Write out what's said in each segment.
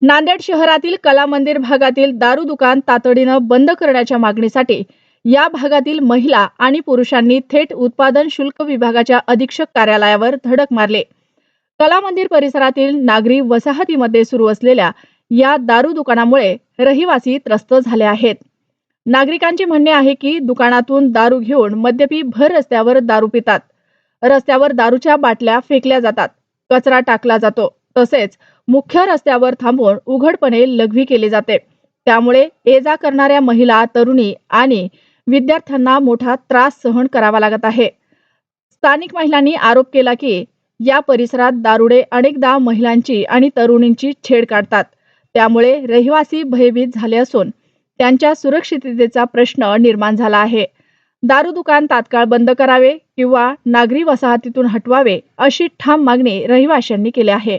नांदेड शहरातील कला मंदिर भागातील दारू दुकान तातडीनं बंद करण्याच्या मागणीसाठी या भागातील महिला आणि पुरुषांनी थेट उत्पादन शुल्क विभागाच्या अधीक्षक कार्यालयावर धडक मारले। कला मंदिर परिसरातील नागरी वसाहतीमध्ये सुरू असलेल्या या दारू दुकानामुळे रहिवासी त्रस्त झाले आहेत। नागरिकांचे म्हणणे आहे की दुकानातून दारू घेऊन मद्यपी भर रस्त्यावर दारू पितात। रस्त्यावर दारूच्या बाटल्या फेकल्या जातात, कचरा टाकला जातो, तसेच मुख्य रस्त्यावर थांबून उघडपणे लघवी केली जाते। त्यामुळे ये-जा करणाऱ्या महिला, तरुणी आणि विद्यार्थ्यांना मोठा त्रास सहन करावा लागत आहे। स्थानिक महिलांनी आरोप केला की या परिसरात दारुडे अनेकदा महिलांची आणि तरुणींची छेड काढतात। त्यामुळे रहिवासी भयभीत झाले असून त्यांच्या सुरक्षिततेचा प्रश्न निर्माण झाला आहे। दारू दुकान तात्काळ बंद करावे किंवा नागरी वसाहतीतून हटवावे अशी ठाम मागणी रहिवाशांनी केली आहे।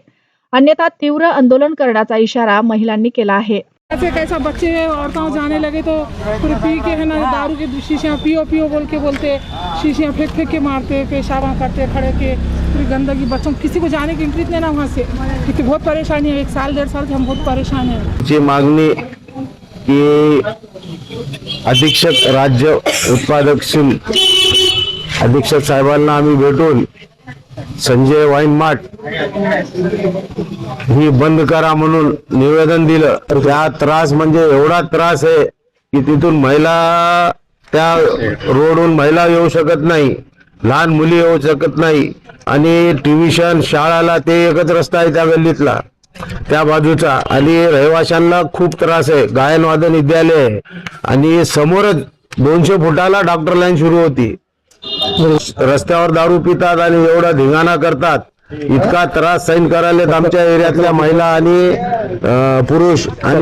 अन्यथा तीव्र आंदोलन करण्याचा इशारा महिलांनी केला है। ऐसे कैसा बच्चे औरतों जाने लगे तो पूरे पी के है ना दारू के शीशियाँ पियो पियो बोल के बोलते, शीशियाँ फेंक फेंक के मारते, पेशाबा करते खड़े के, पूरी गंदगी, बच्चों किसी को जाने की इंट्रेस्ट नहीं ना वहाँ से। क्योंकि बहुत परेशानी है, 1 साल 1.5 साल से हम बहुत परेशान हैं। जी मागणी की अधीक्षक राज्य उत्पादक शुल्क अधीक्षक साहेबांना आम्ही भेटून संजय वाईन मार्ट ही बंद करा म्हणून निवेदन दिलं। त्या त्रास म्हणजे एवढा त्रास आहे की तिथून महिला त्या रोडून महिला येऊ शकत नाही, लहान मुली येऊ शकत नाही आणि ट्युशन शाळेला ते एकच रस्ता आहे त्या गल्लीतला त्या बाजूचा आणि रहिवाशांना खूप त्रास आहे। गायन वादन विद्यालय आहे आणि समोरच 200 फुटाला डॉक्टर लाईन सुरू होती। रस्त्यावर दारू पितात आणि एवढा धिंगाणा करतात, इतका त्रास सहन करायला आमच्या एरियातल्या महिला आणि पुरुष आणि